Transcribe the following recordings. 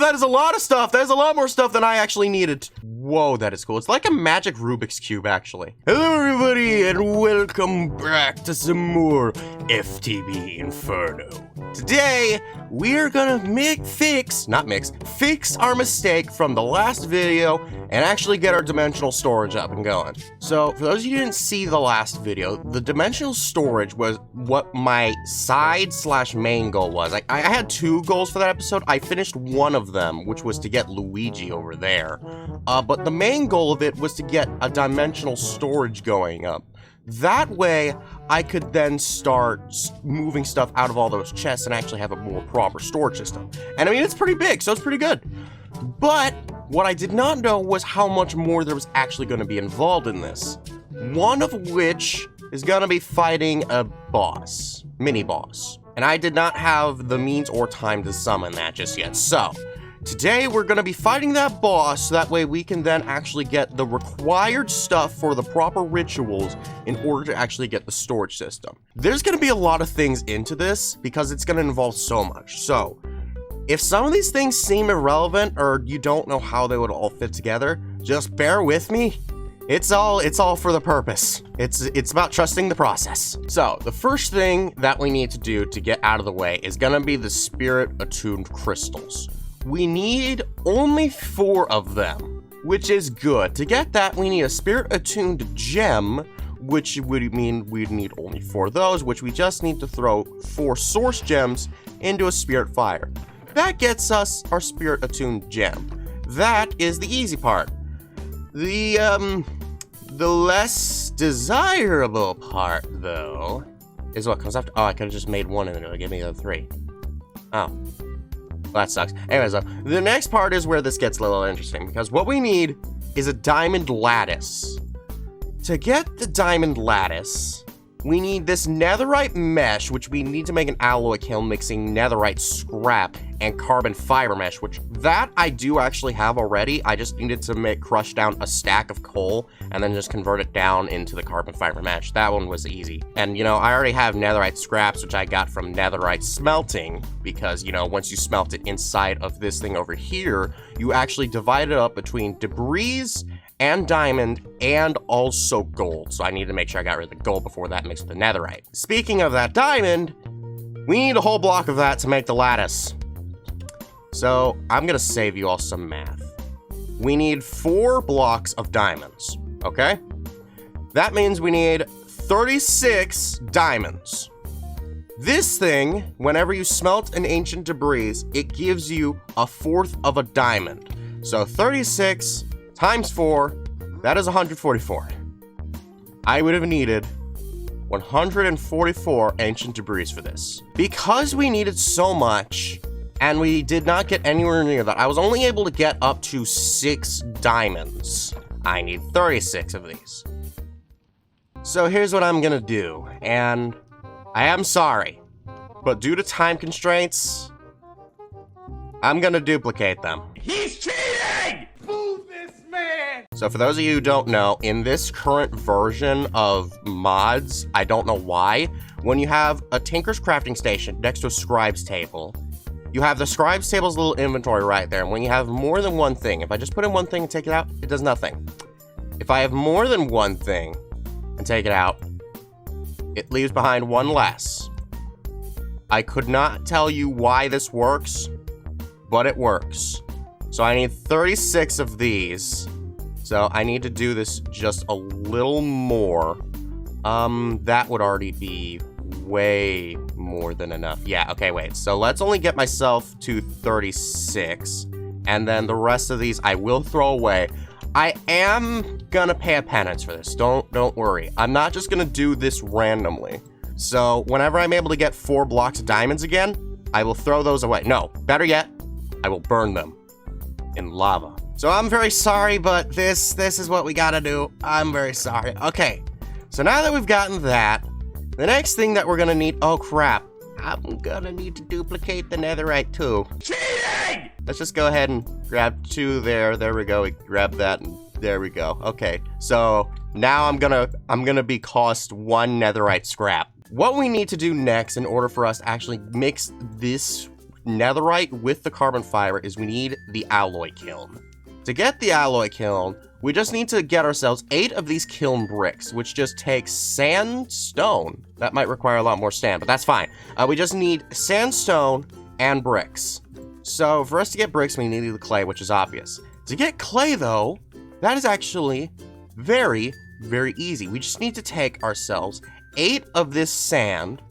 that is a lot of stuff. That is a lot more stuff than I actually needed. Whoa, that is cool. It's like a magic Rubik's Cube, actually. Hello, everybody, and welcome back to some more FTB Inferno. Today, we're gonna fix our mistake from the last video and actually get our dimensional storage up and going. So, for those of you who didn't see the last video, the dimensional storage was what my side/main goal was. I had two goals for that episode. I finished one of them, which was to get Luigi over there. But the main goal of it was to get a dimensional storage going up. That way, I could then start moving stuff out of all those chests and actually have a more proper storage system. And I mean, it's pretty big, so it's pretty good. But what I did not know was how much more there was actually going to be involved in this. One of which is going to be fighting a boss, mini-boss. And I did not have the means or time to summon that just yet. So, today we're going to be fighting that boss, so that way we can then actually get the required stuff for the proper rituals in order to actually get the storage system. There's going to be a lot of things into this because it's going to involve so much. So, if some of these things seem irrelevant or you don't know how they would all fit together, just bear with me. It's all for the purpose. It's about trusting the process. So, the first thing that we need to do to get out of the way is going to be the spirit attuned crystals. We need only 4 of them, which is good. To get that, we need a spirit-attuned gem, which would mean we'd need only 4 of those, which we just need to throw 4 source gems into a spirit fire. That gets us our spirit-attuned gem. That is the easy part. The less desirable part, though, is what comes after. Oh, I could have just made 1 and it'll give me the other 3. Oh. Well, that sucks. Anyways, the next part is where this gets a little interesting, because what we need is a diamond lattice. To get the diamond lattice, we need this netherite mesh, which we need to make an alloy kiln mixing netherite scrap and carbon fiber mesh, which that I do actually have already. I just needed to crush down a stack of coal and then just convert it down into the carbon fiber mesh. That one was easy. And, you know, I already have netherite scraps, which I got from netherite smelting, because, you know, once you smelt it inside of this thing over here, you actually divide it up between debris and diamond, and also gold. So I need to make sure I got rid of the gold before that mixed with the netherite. Speaking of that diamond, we need a whole block of that to make the lattice. So I'm gonna save you all some math. We need 4 blocks of diamonds, okay? That means we need 36 diamonds. This thing, whenever you smelt an ancient debris, it gives you 1/4 of a diamond. So 36 times 4, that is 144. I would have needed 144 ancient debris for this. Because we needed so much, and we did not get anywhere near that, I was only able to get up to 6 diamonds. I need 36 of these. So here's what I'm gonna do, and I am sorry, but due to time constraints, I'm gonna duplicate them. He's cheating! So for those of you who don't know, in this current version of mods, I don't know why, when you have a Tinker's Crafting Station next to a Scribe's Table, you have the Scribe's Table's little inventory right there, and when you have more than one thing, if I just put in one thing and take it out, it does nothing. If I have more than one thing and take it out, it leaves behind 1 less. I could not tell you why this works, but it works. So I need 36 of these. So I need to do this just a little more. That would already be way more than enough. Yeah, okay, wait. So let's only get myself to 36. And then the rest of these I will throw away. I am gonna pay a penance for this. Don't worry. I'm not just gonna do this randomly. So whenever I'm able to get 4 blocks of diamonds again, I will throw those away. No, better yet, I will burn them in lava. So I'm very sorry, but this is what we gotta do. I'm very sorry. Okay, so now that we've gotten that, the next thing that we're gonna need, oh crap, I'm gonna need to duplicate the netherite too. Cheating! Let's just go ahead and grab 2 there we go, we grab that, and there we go. Okay, so now I'm gonna be cost 1 netherite scrap. What we need to do next in order for us to actually mix this netherite with the carbon fiber is we need the alloy kiln. To get the alloy kiln, we just need to get ourselves 8 of these kiln bricks, which just takes sandstone. That might require a lot more sand, but that's fine. We just need sandstone and bricks. So for us to get bricks, we need the clay, which is obvious. To get clay, though, that is actually very, very easy. We just need to take ourselves 8 of this sand.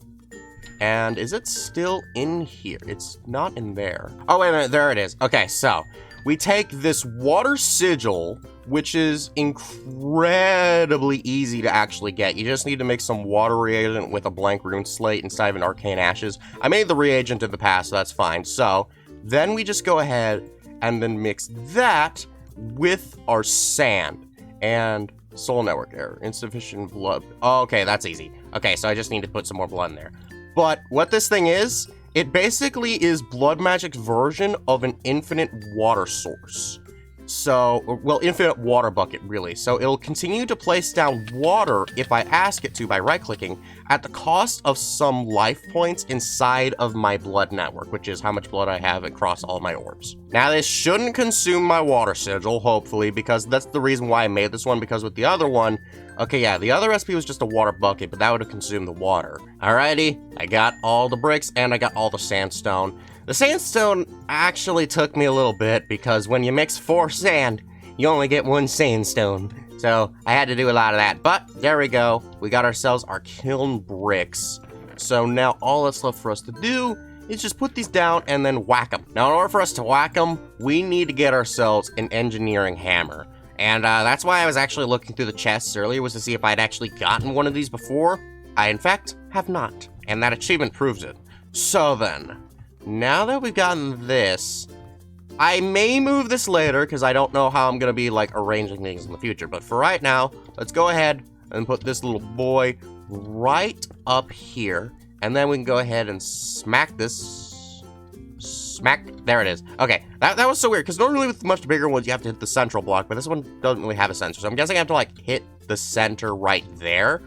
And is it still in here? It's not in there. Oh, wait a minute. There it is. Okay, so we take this water sigil, which is incredibly easy to actually get. You just need to make some water reagent with a blank rune slate inside of an arcane ashes. I made the reagent in the past, so that's fine. So then we just go ahead and then mix that with our sand and soul network error, insufficient blood. Oh, okay, that's easy. Okay, so I just need to put some more blood in there. But what this thing is, it basically is Blood Magic's version of an infinite water source. So, well, infinite water bucket, really. So it'll continue to place down water if I ask it to by right-clicking at the cost of some life points inside of my blood network, which is how much blood I have across all my orbs. Now, this shouldn't consume my water sigil, hopefully, because that's the reason why I made this one, because with the other one, okay, yeah, the other recipe was just a water bucket, but that would have consumed the water. Alrighty, I got all the bricks and I got all the sandstone. The sandstone actually took me a little bit because when you mix 4 sand, you only get 1 sandstone. So I had to do a lot of that, but there we go. We got ourselves our kiln bricks. So now all that's left for us to do is just put these down and then whack them. Now in order for us to whack them, we need to get ourselves an engineering hammer. And that's why I was actually looking through the chests earlier, was to see if I'd actually gotten one of these before. I, in fact, have not. And that achievement proves it. So then, now that we've gotten this, I may move this later, because I don't know how I'm going to be, like, arranging things in the future. But for right now, let's go ahead and put this little boy right up here. And then we can go ahead and smack this. Smack. There it is. Okay, that was so weird, because normally with much bigger ones, you have to hit the central block, but this one doesn't really have a center. So I'm guessing I have to, like, hit the center right there.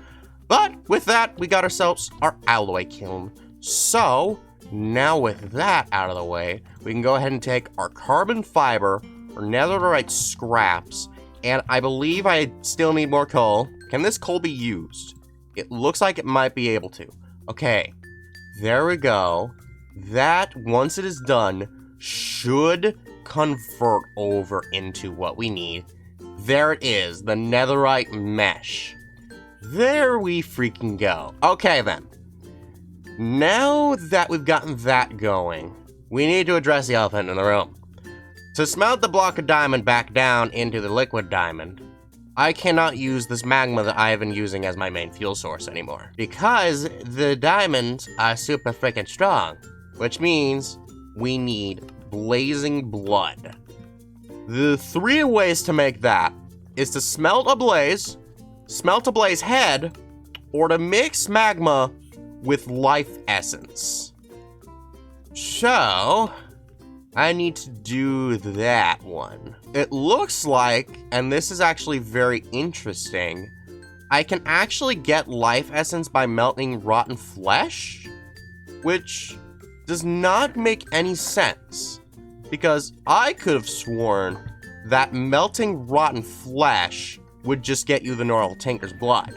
But with that, we got ourselves our alloy kiln. So now with that out of the way, we can go ahead and take our carbon fiber, our netherite scraps, and I believe I still need more coal. Can this coal be used? It looks like it might be able to. Okay, there we go. That, once it is done, should convert over into what we need. There it is, the netherite mesh. There we freaking go. Okay then. Now that we've gotten that going, we need to address the elephant in the room. To smelt the block of diamond back down into the liquid diamond, I cannot use this magma that I have been using as my main fuel source anymore, because the diamonds are super freaking strong, which means we need blazing blood. The 3 ways to make that is to smelt a blaze head, or to mix magma with life essence. So I need to do that one. It looks like, and this is actually very interesting, I can actually get life essence by melting rotten flesh, which does not make any sense, because I could have sworn that melting rotten flesh would just get you the normal Tinker's blood.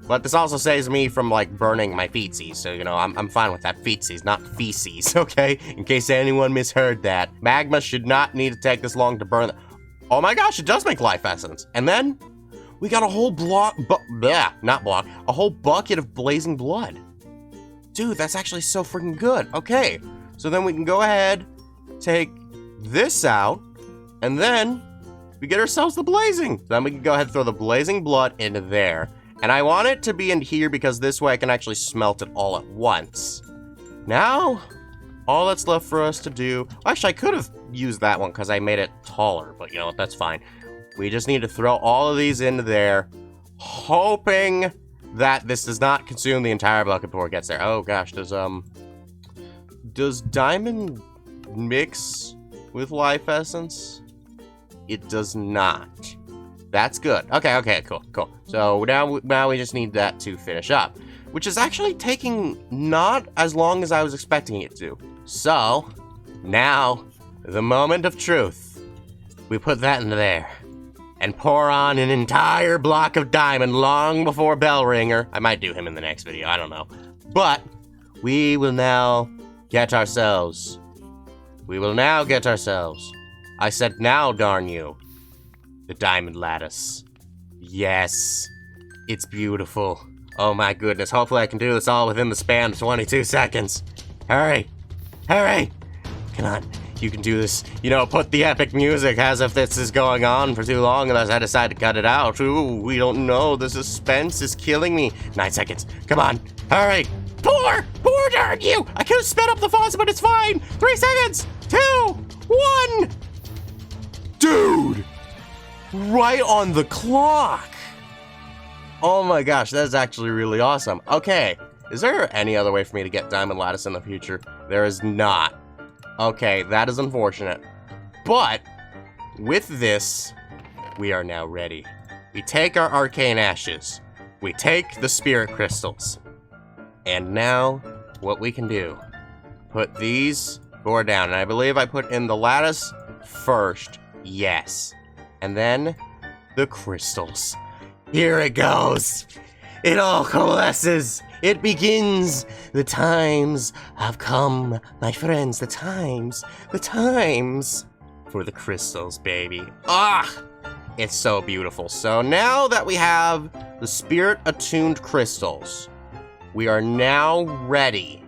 But this also saves me from, like, burning my feetsies, so, you know, I'm fine with that. Feetsies, not feces, okay? In case anyone misheard that. Magma should not need to take this long to burn. Oh my gosh, it does make life essence. And then, we got a whole a whole bucket of blazing blood. Dude, that's actually so freaking good. Okay, so then we can go ahead, take this out, and then we get ourselves the blazing. Then we can go ahead and throw the blazing blood into there. And I want it to be in here because this way I can actually smelt it all at once. Now, all that's left for us to do... Actually, I could have used that one because I made it taller, but you know what, that's fine. We just need to throw all of these into there, hoping that this does not consume the entire bucket before it gets there. Oh gosh, does diamond mix with life essence? It does not. That's good. Okay, cool. So now we just need that to finish up, which is actually taking not as long as I was expecting it to. So Now, the moment of truth. We put that in there. And pour on an entire block of diamond long before bell ringer. I might do him in the next video, I don't know. But we will now get ourselves. I said now, darn you. The diamond lattice. Yes, it's beautiful. Oh my goodness, hopefully I can do this all within the span of 22 seconds. Hurry, come on. You can do this. You know, put the epic music as if this is going on for too long unless I decide to cut it out. Ooh, we don't know. The suspense is killing me. 9 seconds. Come on. Hurry. Pour, darn you. I could have sped up the faucet, but it's fine. 3 seconds. 2, 1. Dude. Right on the clock. Oh my gosh, that's actually really awesome. Okay. Is there any other way for me to get diamond lattice in the future? There is not. Okay, that is unfortunate. But, with this, we are now ready. We take our arcane ashes. We take the spirit crystals. And now, what we can do. Put these 4 down. And I believe I put in the lattice first. Yes. And then, the crystals. Here it goes. It all coalesces. It begins. The times have come, my friends. The times for the crystals, baby. Ah, it's so beautiful. So now that we have the spirit-attuned crystals, we are now ready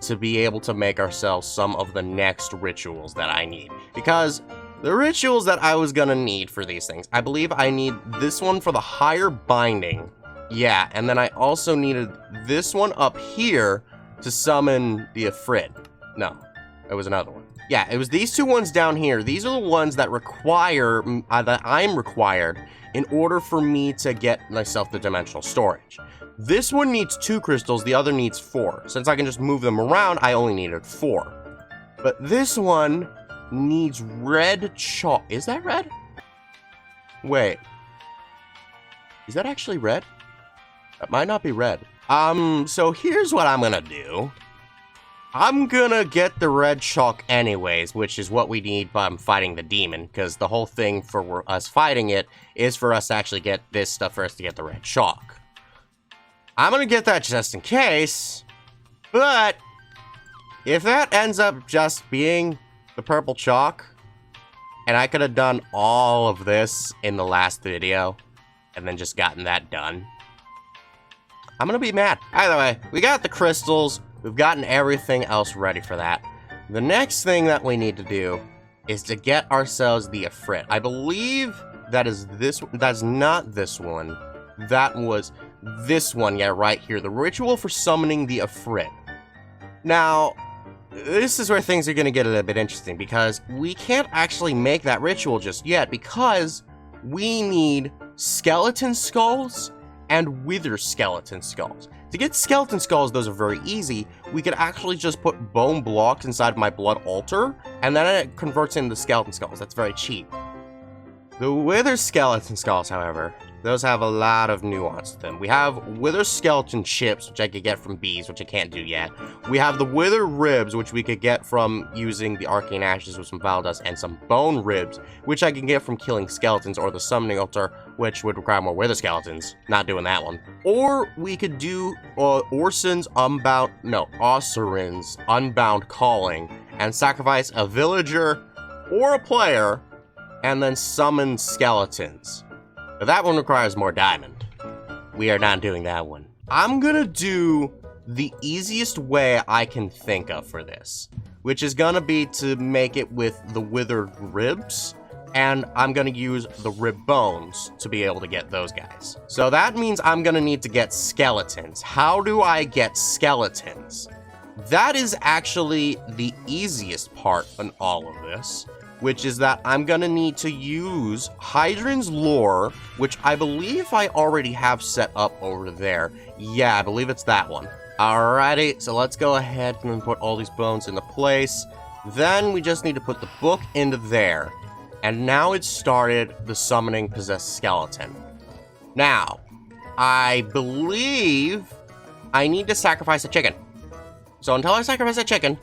to be able to make ourselves some of the next rituals that I need. Because the rituals that I was gonna need for these things, I believe I need this one for the higher binding. Yeah, and then I also needed this one up here to summon the Ifrit. No, it was another one. Yeah, it was these 2 ones down here. These are the ones that require, that I'm required in order for me to get myself the dimensional storage. This one needs 2 crystals, the other needs 4. Since I can just move them around, I only needed 4. But this one needs red chalk. Is that red? Wait. Is that actually red? That might not be red. So here's what I'm gonna do. I'm gonna get the red chalk anyways, which is what we need by fighting the demon, because the whole thing for us fighting it is for us to actually get this stuff for us to get the red chalk. I'm gonna get that just in case, but if that ends up just being the purple chalk, and I could have done all of this in the last video, and then just gotten that done, I'm gonna be mad. Either way, we got the crystals. We've gotten everything else ready for that. The next thing that we need to do is to get ourselves the Ifrit. I believe that is this one. That's not this one. That was this one, yeah, right here. The ritual for summoning the Ifrit. Now, this is where things are gonna get a little bit interesting because we can't actually make that ritual just yet because we need skeleton skulls and wither skeleton skulls. To get skeleton skulls, those are very easy. We could actually just put bone blocks inside my blood altar, and then it converts into skeleton skulls. That's very cheap. The wither skeleton skulls, however, those have a lot of nuance to them. We have wither skeleton chips, which I could get from bees, which I can't do yet. We have the wither ribs, which we could get from using the arcane ashes with some vile dust, and some bone ribs, which I can get from killing skeletons, or the summoning altar, which would require more wither skeletons. Not doing that one. Or we could do Orson's unbound calling, and sacrifice a villager or a player, and then summon skeletons. But that one requires more diamond. We are not doing that one. I'm gonna do the easiest way I can think of for this, which is gonna be to make it with the withered ribs, and I'm gonna use the rib bones to be able to get those guys. So that means I'm gonna need to get skeletons. How do I get skeletons? That is actually the easiest part in all of this, which is that I'm gonna need to use Hydran's Lore, which I believe I already have set up over there. Yeah, I believe it's that one. Alrighty, so let's go ahead and put all these bones into place. Then we just need to put the book into there. And now it's started the summoning possessed skeleton. Now, I believe I need to sacrifice a chicken. So until I sacrifice a chicken,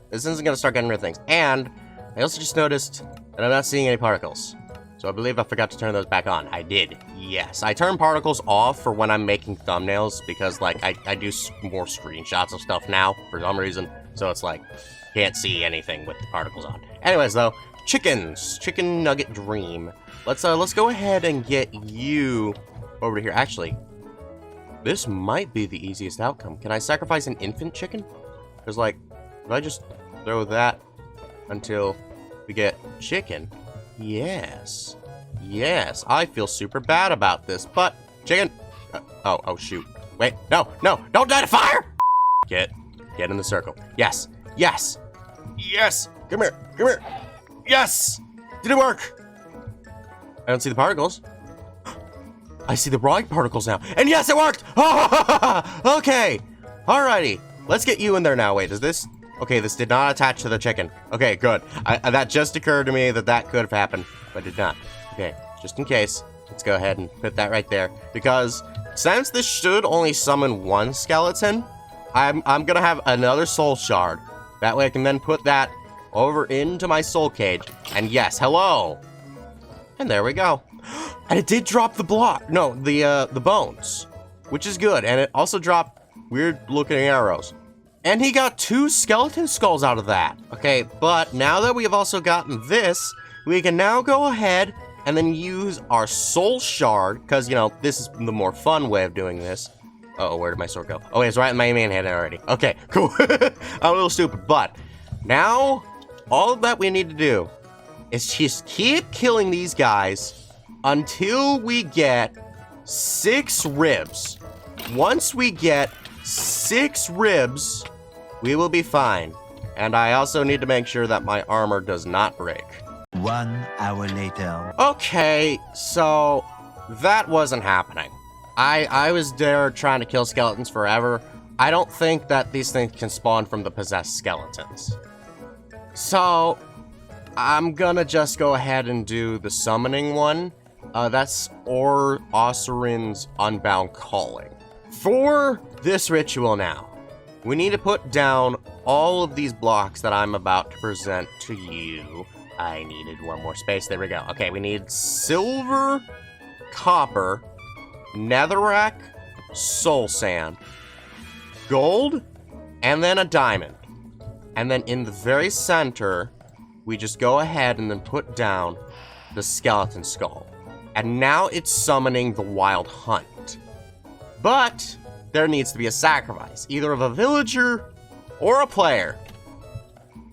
This isn't gonna start getting rid of things. And I also just noticed that I'm not seeing any particles. So I believe I forgot to turn those back on. I did. Yes. I turn particles off for when I'm making thumbnails because, like, I do more screenshots of stuff now for some reason. So it's like, can't see anything with the particles on. Anyways, though, chickens. Chicken nugget dream. Let's go ahead and get you over to here. Actually, this might be the easiest outcome. Can I sacrifice an infant chicken? Because, like, if I just throw that until we get chicken... Yes. Yes, I feel super bad about this, but... Chicken! Oh, shoot. Wait, no, don't die to fire! Get in the circle. Yes, yes, yes! Come here! Yes! Did it work? I don't see the particles. I see the right particles now. And yes, it worked! Okay, alrighty. Let's get you in there now. Wait, is this... Okay, this did not attach to the chicken. Okay, good. That just occurred to me that could have happened, but did not. Okay, just in case, let's go ahead and put that right there. Because since this should only summon one skeleton, I'm gonna have another soul shard. That way I can then put that over into my soul cage. And yes, hello! And there we go. And it did drop the block. No, the bones. Which is good. And it also dropped weird looking arrows. And he got 2 skeleton skulls out of that. Okay, but now that we have also gotten this, we can now go ahead and then use our soul shard, because, you know, this is the more fun way of doing this. Uh-oh, where did my sword go? Oh, it's right in my main hand already. Okay, cool. I'm a little stupid, but now all that we need to do is just keep killing these guys until we get 6 ribs. Once we get 6 ribs, we will be fine. And I also need to make sure that my armor does not break. 1 hour later. Okay, so that wasn't happening. I was there trying to kill skeletons forever. I don't think that these things can spawn from the possessed skeletons. So I'm gonna just go ahead and do the summoning one. That's Osrin's Unbound Calling. For this ritual now, we need to put down all of these blocks that I'm about to present to you. I needed one more space. There we go. Okay, we need silver, copper, netherrack, soul sand, gold, and then a diamond. And then in the very center, we just go ahead and then put down the skeleton skull. And now it's summoning the wild hunt. But there needs to be a sacrifice, either of a villager or a player.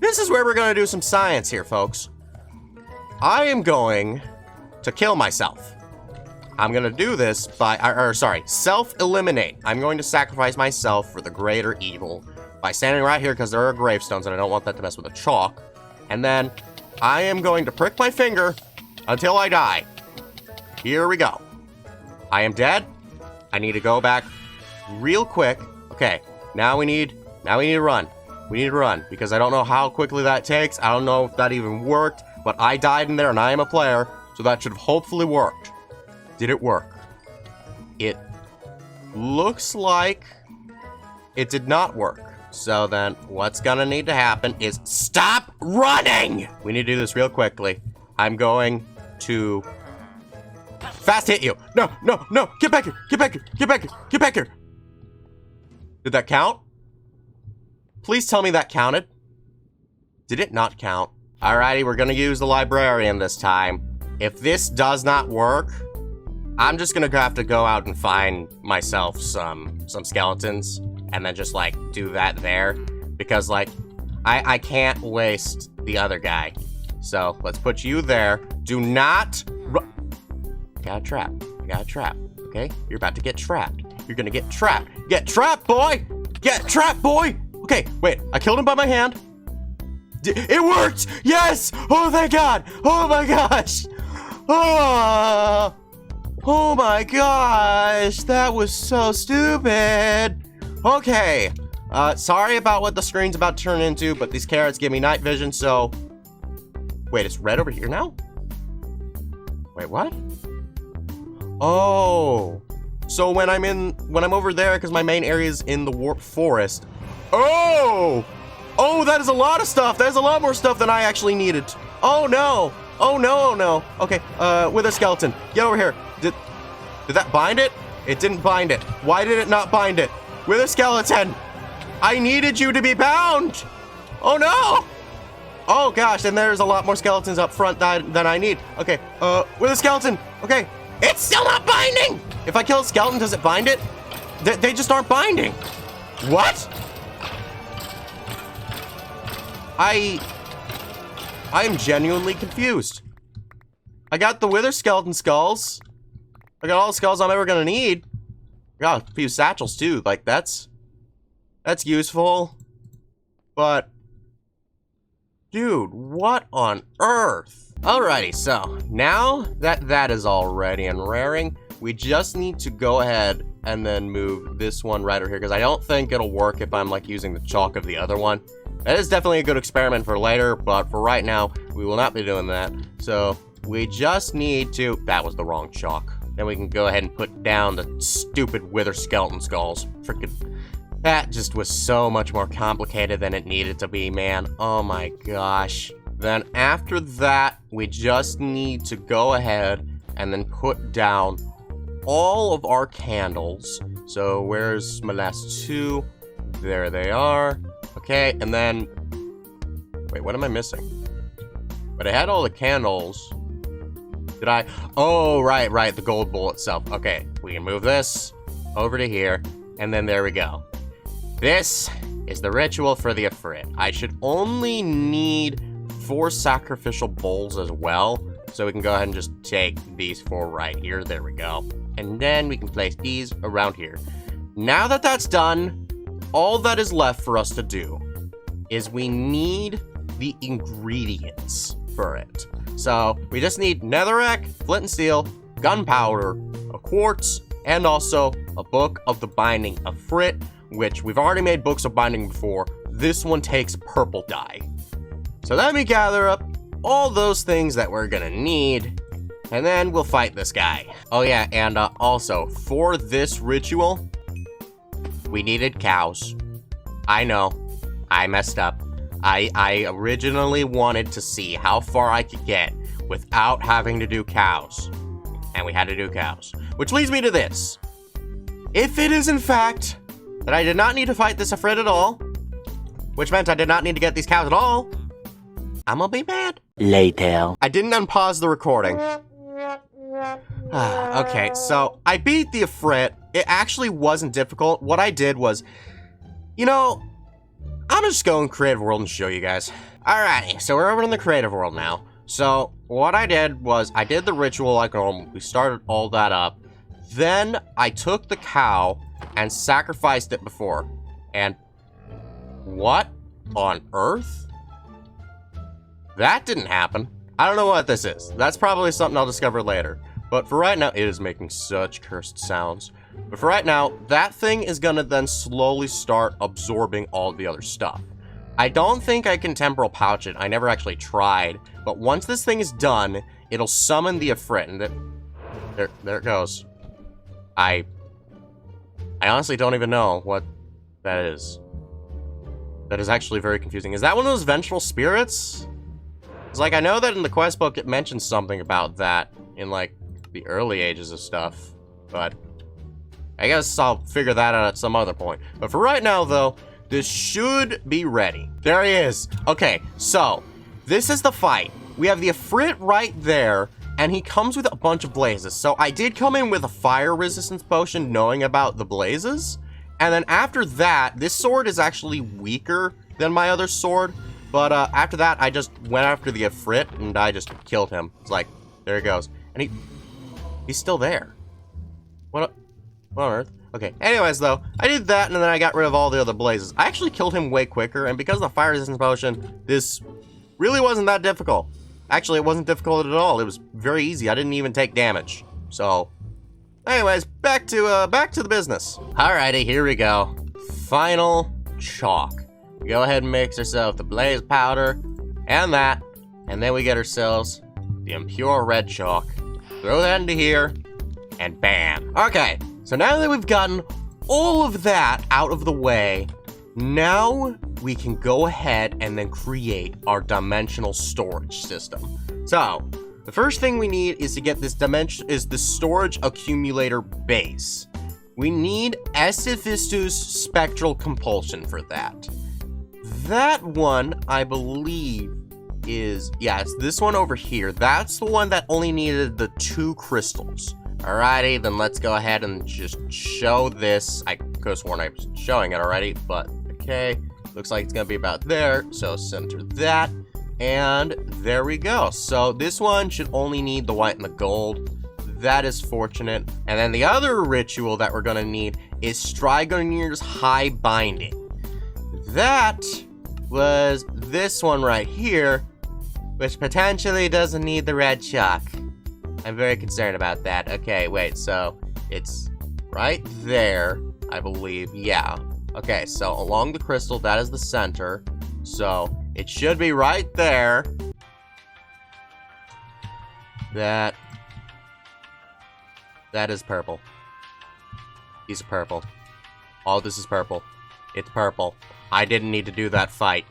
This is where we're going to do some science here, folks. I am going to kill myself. I'm going to do this by, self-eliminate. I'm going to sacrifice myself for the greater evil by standing right here because there are gravestones and I don't want that to mess with the chalk. And then I am going to prick my finger until I die. Here we go. I am dead. I need to go back real quick. Okay, now we need to run. We need to run because I don't know how quickly that takes. I don't know if that even worked, but I died in there and I am a player, so that should have hopefully worked. Did it work? It looks like it did not work. So then what's gonna need to happen is stop running! We need to do this real quickly. I'm going to fast hit you. No, get back here, get back here, get back here, get back here. Did that count? Please tell me that counted. Did it not count? Alrighty, we're gonna use the librarian this time. If this does not work, I'm just gonna have to go out and find myself some skeletons and then just like do that there because like I can't waste the other guy. So let's put you there. Do not got a trap. I got a trap. Okay? You're about to get trapped. You're gonna get trapped. Get trapped, boy! Get trapped, boy! Okay, wait. I killed him by my hand. It worked! Yes! Oh, thank God! Oh my gosh! Oh my gosh! That was so stupid! Okay. Sorry about what the screen's about to turn into, but these carrots give me night vision, so... Wait, it's red over here now? Wait, what? Oh. So when I'm over there, because my main area is in the warp forest. Oh! Oh, that is a lot of stuff. That is a lot more stuff than I actually needed. Oh, no. Oh, no, oh, no. Okay, with a skeleton. Get over here. Did that bind it? It didn't bind it. Why did it not bind it? With a skeleton. I needed you to be bound. Oh, no. Oh, gosh, and there's a lot more skeletons up front than I need. Okay, with a skeleton. Okay, it's still not binding. If I kill a skeleton, does it bind it? They just aren't binding. What? I'm genuinely confused. I got the wither skeleton skulls. I got all the skulls I'm ever gonna need. I got a few satchels too. Like that's useful. But dude, what on earth? Alrighty, so now that that is all ready and raring, we just need to go ahead and then move this one right over here because I don't think it'll work if I'm like using the chalk of the other one. That is definitely a good experiment for later, but for right now, we will not be doing that. So we just need to, that was the wrong chalk. Then we can go ahead and put down the stupid wither skeleton skulls. Freaking, that just was so much more complicated than it needed to be, man. Oh my gosh. Then after that, we just need to go ahead and then put down all of our candles. So where's my last two? There they are. Okay, and then, wait, what am I missing? But I had all the candles. Did I? Oh, right, the gold bowl itself. Okay, we can move this over to here, and then there we go. This is the ritual for the Ifrit. I should only need 4 sacrificial bowls as well, so we can go ahead and just take these 4 right here. There we go. And then we can place these around here. Now that that's done, all that is left for us to do is we need the ingredients for it. So we just need netherrack, flint and steel, gunpowder, a quartz, and also a book of the binding of Ifrit, which we've already made books of binding before. This one takes purple dye. So let me gather up all those things that we're gonna need, and then we'll fight this guy. Oh yeah, and also for this ritual, we needed cows. I know, I messed up. I originally wanted to see how far I could get without having to do cows. And we had to do cows. Which leads me to this. If it is in fact that I did not need to fight this Ifrit at all, which meant I did not need to get these cows at all, I'm gonna be mad. Later. I didn't unpause the recording. Okay, so I beat the Ifrit. It actually wasn't difficult. What I did was, you know, I'm just going creative world and show you guys. Alrighty, so we're over in the creative world now. So what I did was I did the ritual like normal. We started all that up. Then I took the cow and sacrificed it before. And what on earth? That didn't happen. I don't know what this is. That's probably something I'll discover later. But for right now, it is making such cursed sounds. But for right now, that thing is gonna then slowly start absorbing all the other stuff. I don't think I can temporal pouch it. I never actually tried. But once this thing is done, it'll summon the Ifrit. And there it goes. I honestly don't even know what that is. That is actually very confusing. Is that one of those vengeful spirits? It's like, I know that in the quest book it mentions something about that in like the early ages of stuff, but I guess I'll figure that out at some other point. But for right now though, this should be ready. There he is. Okay, so this is the fight. We have the Ifrit right there, and he comes with a bunch of blazes. So I did come in with a fire resistance potion knowing about the blazes. And then after that, this sword is actually weaker than my other sword. But after that, I just went after the Ifrit and I just killed him. It's like, there he goes. And he's still there. What on earth? Okay, anyways though, I did that and then I got rid of all the other blazes. I actually killed him way quicker, and because of the fire resistance potion, this really wasn't that difficult. Actually, it wasn't difficult at all. It was very easy. I didn't even take damage. So, anyways, back to the business. Alrighty, here we go. Final chalk. We go ahead and mix ourselves the blaze powder and that, and then we get ourselves the impure red chalk. Throw that into here, and bam. Okay, so now that we've gotten all of that out of the way, now we can go ahead and then create our dimensional storage system. So, the first thing we need is to get this the storage accumulator base. We need Esophistu's spectral compulsion for that. That one, I believe, is, yeah, it's this one over here. That's the one that only needed the 2 crystals. Alrighty, then let's go ahead and just show this. I could have sworn I was showing it already, but okay. Looks like it's gonna be about there, so center that. And there we go. So this one should only need the white and the gold. That is fortunate. And then the other ritual that we're gonna need is Strigonir's High Binding. That was this one right here, which potentially doesn't need the red chalk. I'm very concerned about that. Okay, wait, so it's right there, I believe. Yeah. Okay, so along the crystal, that is the center. So it should be right there. That is purple. He's purple. All this is purple. It's purple. I didn't need to do that fight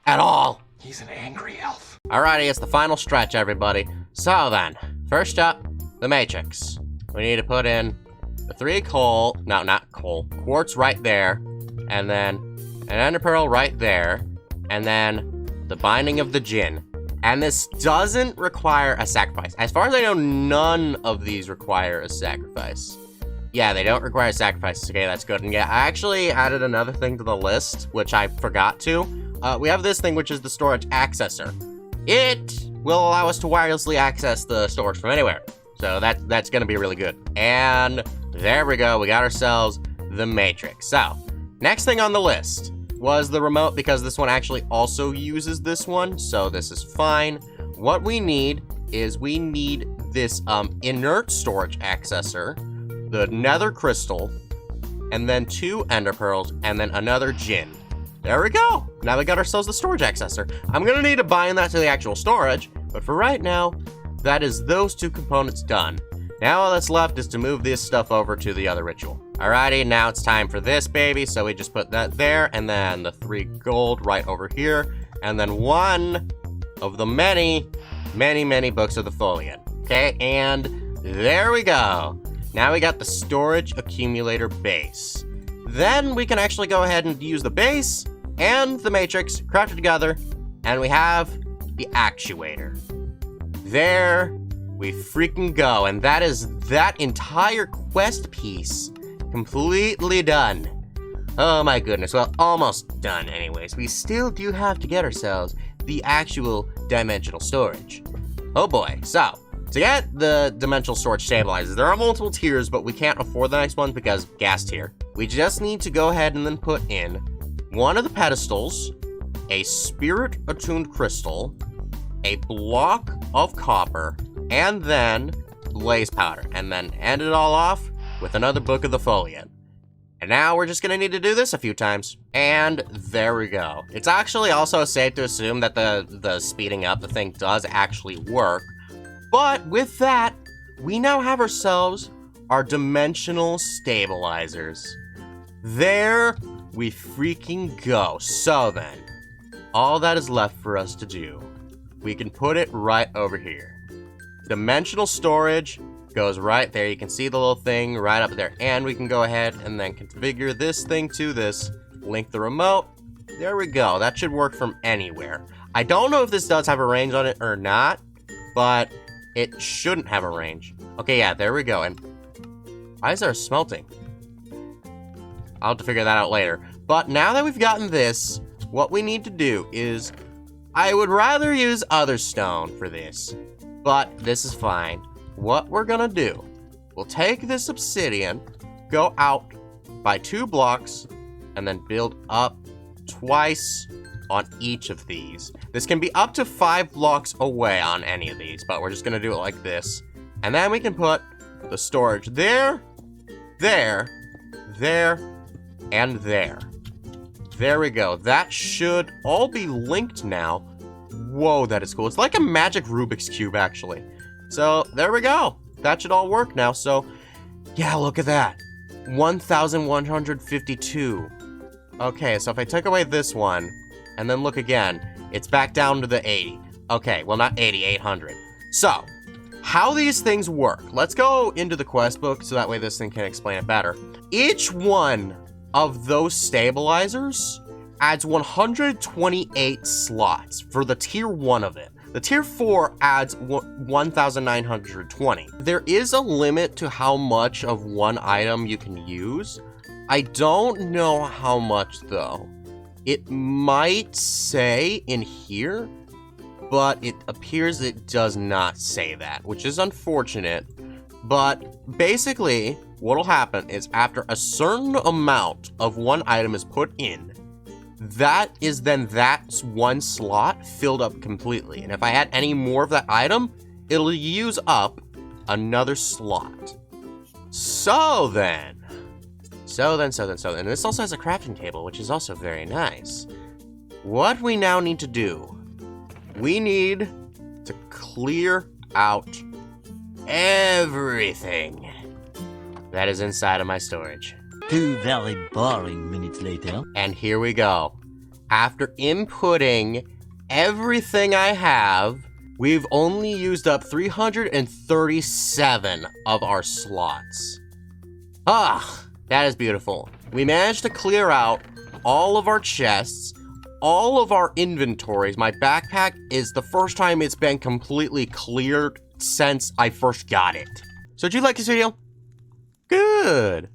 at all. He's an angry elf. Alrighty, it's the final stretch, everybody. So then, first up, the matrix. We need to put in the 3 quartz right there, and then an ender pearl right there, and then the binding of the djinn. And this doesn't require a sacrifice. As far as I know, none of these require a sacrifice. Yeah, they don't require sacrifices. Okay, that's good. And yeah, I actually added another thing to the list, which I forgot to. We have this thing, which is the storage accessor. It will allow us to wirelessly access the storage from anywhere. So that's gonna be really good. And there we go, we got ourselves the matrix. So, next thing on the list was the remote, because this one actually also uses this one, so this is fine. What we need is we need this inert storage accessor, the nether crystal, and then 2 ender pearls, and then another djinn. There we go. Now we got ourselves the storage accessor. I'm gonna need to bind that to the actual storage, but for right now, that is those 2 components done. Now all that's left is to move this stuff over to the other ritual. Alrighty, now it's time for this baby, so we just put that there, and then the 3 gold right over here, and then 1 of the many books of the foliant. Okay, and there we go. Now we got the storage accumulator base. Then we can actually go ahead and use the base and the matrix, craft it together, and we have the actuator. There we freaking go, and that is that entire quest piece completely done. Oh my goodness, well, almost done anyways. We still do have to get ourselves the actual dimensional storage. Oh boy, so to get the dimensional storage stabilizers, there are multiple tiers, but we can't afford the next one because gas tier. We just need to go ahead and then put in one of the pedestals, a spirit attuned crystal, a block of copper, and then blaze powder, and then end it all off with another book of the foliant. And now we're just gonna need to do this a few times. And there we go. It's actually also safe to assume that the speeding up the thing does actually work. But with that, we now have ourselves our dimensional stabilizers. There we freaking go. So then, all that is left for us to do, we can put it right over here. Dimensional storage goes right there. You can see the little thing right up there. And we can go ahead and then configure this thing to this, link the remote. There we go. That should work from anywhere. I don't know if this does have a range on it or not, but it shouldn't have a range. Okay, yeah, there we go. And why is there a smelting? I'll have to figure that out later. But now that we've gotten this, what we need to do is, I would rather use other stone for this, but this is fine. What we're gonna do, we'll take this obsidian, go out by 2 blocks, and then build up twice on each of these. This can be up to 5 blocks away on any of these, but we're just gonna do it like this. And then we can put the storage there, there, there, and there. There we go. That should all be linked now. Whoa, that is cool. It's like a magic Rubik's Cube, actually. So, there we go. That should all work now. So, yeah, look at that. 1,152. Okay, so if I take away this one, and then look again, it's back down to the 80. Okay, well not 80, 800. So, how these things work. Let's go into the quest book so that way this thing can explain it better. Each one of those stabilizers adds 128 slots for the tier 1 of it. The tier 4 adds 1,920. There is a limit to how much of one item you can use. I don't know how much though. It might say in here, but it appears it does not say that, which is unfortunate. But basically, what'll happen is after a certain amount of one item is put in, that is then that one slot filled up completely. And if I add any more of that item, it'll use up another slot. So then, and this also has a crafting table, which is also very nice. What we now need to do, we need to clear out everything that is inside of my storage. 2 very boring minutes later. And here we go. After inputting everything I have, we've only used up 337 of our slots. Ah, that is beautiful. We managed to clear out all of our chests, all of our inventories. My backpack is the first time it's been completely cleared since I first got it. So did you like this video? Good.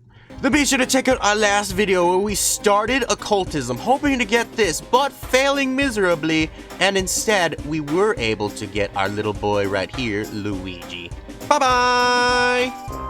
Then be sure to check out our last video where we started occultism, hoping to get this, but failing miserably, and instead we were able to get our little boy right here, Luigi. Bye-bye!